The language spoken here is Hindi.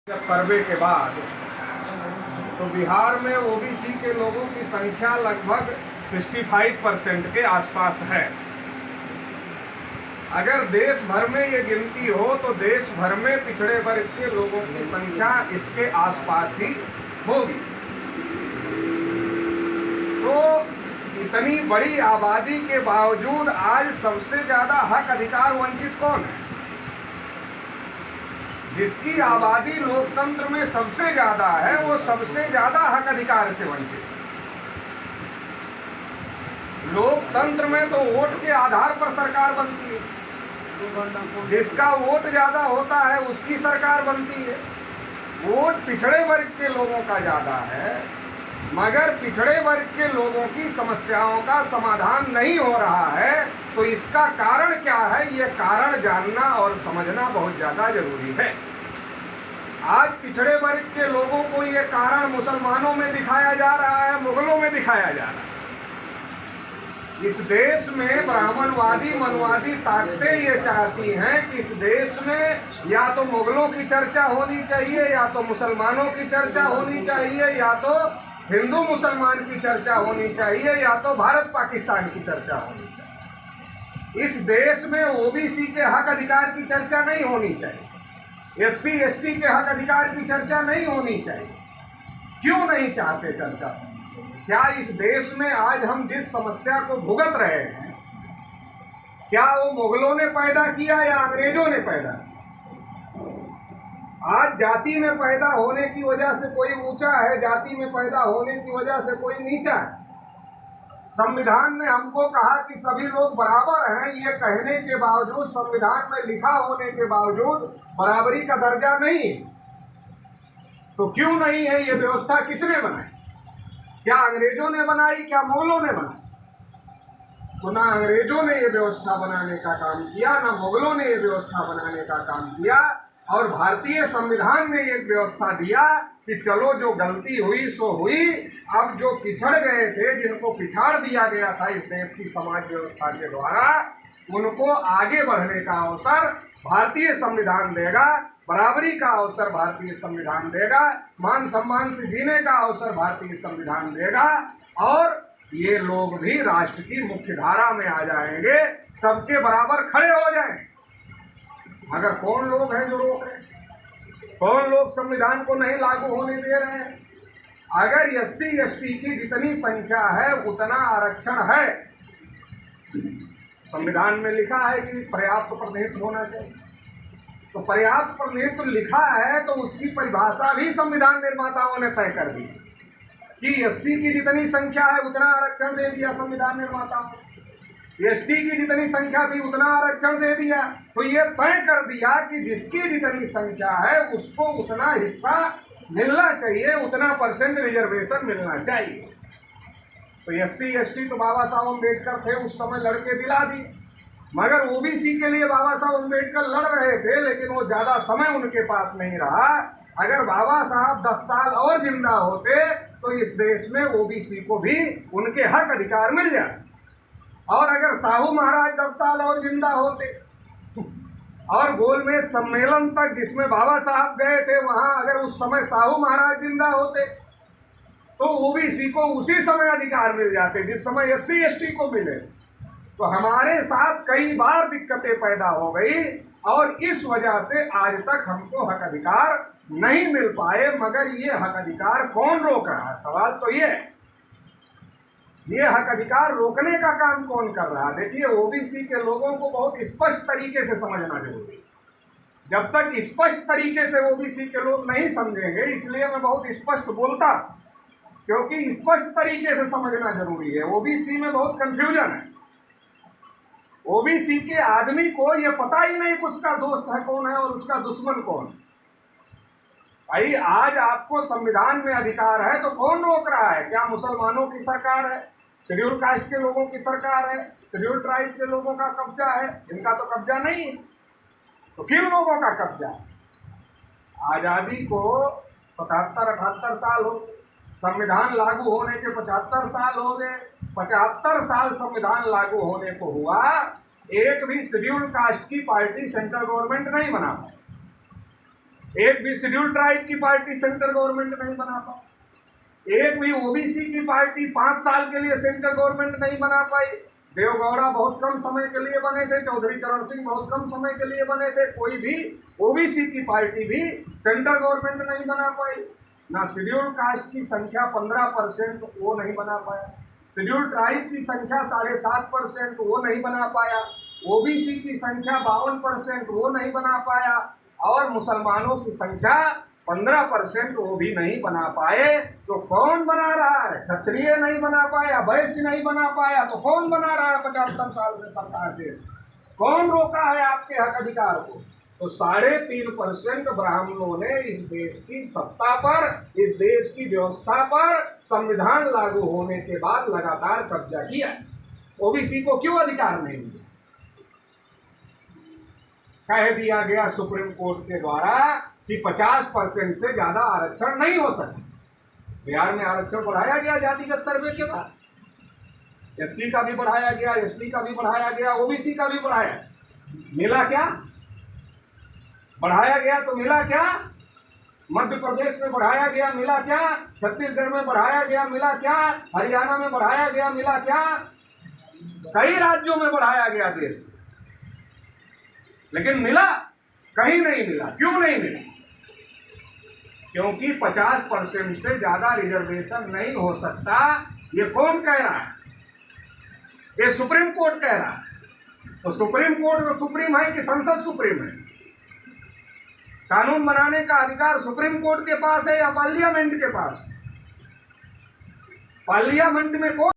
सर्वे के बाद तो बिहार में ओबीसी के लोगों की संख्या लगभग 65% के आसपास है। अगर देश भर में ये गिनती हो तो देश भर में पिछड़े वर्ग के लोगों की संख्या इसके आसपास ही होगी। तो इतनी बड़ी आबादी के बावजूद आज सबसे ज्यादा हक अधिकार वंचित कौन है? जिसकी आबादी लोकतंत्र में सबसे ज्यादा है वो सबसे ज्यादा हक अधिकार से वंचित है। लोकतंत्र में तो वोट के आधार पर सरकार बनती है। जिसका वोट ज्यादा होता है उसकी सरकार बनती है। वोट पिछड़े वर्ग के लोगों का ज्यादा है, मगर पिछड़े वर्ग के लोगों की समस्याओं का समाधान नहीं हो रहा है। तो इसका कारण क्या है, ये कारण जानना और समझना बहुत ज्यादा जरूरी है। आज पिछड़े वर्ग के लोगों को ये कारण मुसलमानों में दिखाया जा रहा है, मुगलों में दिखाया जा रहा है। इस देश में ब्राह्मणवादी मनवादी ताकतें ये चाहती हैं कि इस देश में या तो मुगलों की चर्चा होनी चाहिए, या तो मुसलमानों की चर्चा होनी चाहिए, या तो हिंदू मुसलमान की चर्चा होनी चाहिए, या तो भारत पाकिस्तान की चर्चा होनी चाहिए। इस देश में ओबीसी के हक अधिकार की चर्चा नहीं होनी चाहिए, एससी एसटी के हक अधिकार की चर्चा नहीं होनी चाहिए। क्यों नहीं चाहते चर्चा? क्या इस देश में आज हम जिस समस्या को भुगत रहे हैं, क्या वो मुगलों ने पैदा किया या अंग्रेजों ने पैदा किया? आज जाति में पैदा होने की वजह से कोई ऊंचा है, जाति में पैदा होने की वजह से कोई नीचा है। संविधान ने हमको कहा कि सभी लोग बराबर हैं, ये कहने के बावजूद, संविधान में लिखा होने के बावजूद बराबरी का दर्जा नहीं है। तो क्यों नहीं है? ये व्यवस्था किसने बनाई? क्या अंग्रेजों ने बनाई, क्या मुगलों ने बनाई? तो ना अंग्रेजों ने ये व्यवस्था बनाने का काम किया, ना मुगलों ने ये व्यवस्था बनाने का काम किया। और भारतीय संविधान ने एक व्यवस्था दिया कि चलो जो गलती हुई सो हुई, अब जो पिछड़ गए थे, जिनको पिछाड़ दिया गया था इस देश की समाज व्यवस्था के द्वारा, उनको आगे बढ़ने का अवसर भारतीय संविधान देगा, बराबरी का अवसर भारतीय संविधान देगा, मान सम्मान से जीने का अवसर भारतीय संविधान देगा। और ये लोग भी राष्ट्र की मुख्य धारा में आ जाएंगे, सबके बराबर खड़े हो जाएंगे। अगर कौन लोग हैं जो रोक रहे हैं? कौन लोग संविधान को नहीं लागू होने दे रहे हैं? अगर एससी एसटी की जितनी संख्या है उतना आरक्षण है, संविधान में लिखा है कि पर्याप्त प्रतिनिधित्व होना चाहिए, तो पर्याप्त प्रतिनिधित्व लिखा है तो उसकी परिभाषा भी संविधान निर्माताओं ने तय कर दी कि एससी की जितनी संख्या है उतना आरक्षण दे दिया संविधान निर्माताओं ने, एसटी की जितनी संख्या थी उतना आरक्षण दे दिया। तो ये तय कर दिया कि जिसकी जितनी संख्या है उसको उतना हिस्सा मिलना चाहिए, उतना परसेंट रिजर्वेशन मिलना चाहिए। तो एससी एसटी तो बाबा साहब अम्बेडकर थे, उस समय लड़के दिला दी, मगर ओबीसी के लिए बाबा साहब अम्बेडकर लड़ रहे थे, लेकिन वो ज्यादा समय उनके पास नहीं रहा। अगर बाबा साहब 10 साल और जिंदा होते तो इस देश में ओबीसी को भी उनके हक अधिकार मिल जाते। और अगर साहू महाराज 10 साल और जिंदा होते और गोलमेज सम्मेलन तक जिसमें बाबा साहब गए थे, वहां अगर उस समय साहू महाराज जिंदा होते तो ओबीसी को उसी समय अधिकार मिल जाते जिस समय एससी एसटी को मिले। तो हमारे साथ कई बार दिक्कतें पैदा हो गई और इस वजह से आज तक हमको हक अधिकार नहीं मिल पाए। मगर ये हक अधिकार कौन रोक रहा है? सवाल तो ये हक अधिकार रोकने का काम कौन कर रहा है? देखिए, ओबीसी के लोगों को बहुत स्पष्ट तरीके से समझना जरूरी है। जब तक स्पष्ट तरीके से ओबीसी के लोग नहीं समझेंगे, इसलिए मैं बहुत स्पष्ट बोलता, क्योंकि स्पष्ट तरीके से समझना जरूरी है। ओबीसी में बहुत कंफ्यूजन है। ओबीसी के आदमी को ये पता ही नहीं कि उसका दोस्त है कौन है और उसका दुश्मन कौन है। भाई, आज आपको संविधान में अधिकार है तो कौन रोक रहा है? क्या मुसलमानों की सरकार है? शेड्यूल कास्ट के लोगों की सरकार है? शेड्यूल ट्राइब के लोगों का कब्जा है? इनका तो कब्जा नहीं है। तो किन लोगों का कब्जा है? आज़ादी को 77-78 साल हो गए, संविधान लागू होने के 75 साल हो गए। 75 साल संविधान लागू होने को हुआ, एक भी शेड्यूल कास्ट की पार्टी सेंट्रल गवर्नमेंट नहीं बना पाई। एक भी शेड्यूल ट्राइब की पार्टी सेंट्रल गवर्नमेंट नहीं बना पाई, एक भी ओबीसी की पार्टी 5 साल के लिए सेंट्रल गवर्नमेंट नहीं बना पाई। देवगौड़ा बहुत कम समय के लिए बने थे, चौधरी चरण सिंह बहुत कम समय के लिए बने थे, कोई भी ओबीसी की पार्टी भी सेंट्रल गवर्नमेंट नहीं बना पाई। ना शेड्यूल कास्ट की संख्या 15% वो नहीं बना पाया, शेड्यूल ट्राइब की संख्या 7.5% वो नहीं बना पाया, ओबीसी की संख्या 52% वो नहीं बना पाया, और मुसलमानों की संख्या 15% वो भी नहीं बना पाए। तो कौन बना रहा है? क्षत्रिय नहीं बना पाया, वैश्य नहीं बना पाया, तो कौन बना रहा है 75 साल से सरकार देश? कौन रोका है आपके हक अधिकार को? तो 3.5% ब्राह्मणों ने इस देश की सत्ता पर, इस देश की व्यवस्था पर संविधान लागू होने के बाद लगातार कब्जा किया। ओबीसी को क्यों अधिकार नहीं मिला? कह दिया गया सुप्रीम कोर्ट के द्वारा कि 50% से ज्यादा आरक्षण नहीं हो सकता। बिहार में आरक्षण बढ़ाया गया जातिगत सर्वे के बाद, एससी का भी बढ़ाया गया, एसटी का भी बढ़ाया गया, ओबीसी का भी बढ़ाया। मिला क्या? बढ़ाया गया तो मिला क्या? मध्य प्रदेश में बढ़ाया गया, मिला क्या? छत्तीसगढ़ में बढ़ाया गया, मिला क्या? हरियाणा में बढ़ाया गया, मिला क्या? कई राज्यों में बढ़ाया गया देश, लेकिन मिला? कहीं नहीं मिला। क्यों नहीं मिला? क्योंकि 50% से ज्यादा रिजर्वेशन नहीं हो सकता। ये कौन कह रहा है? ये सुप्रीम कोर्ट कह रहा है। तो सुप्रीम कोर्ट में सुप्रीम है कि संसद सुप्रीम है? कानून बनाने का अधिकार सुप्रीम कोर्ट के पास है या पार्लियामेंट के पास? पार्लियामेंट में कौन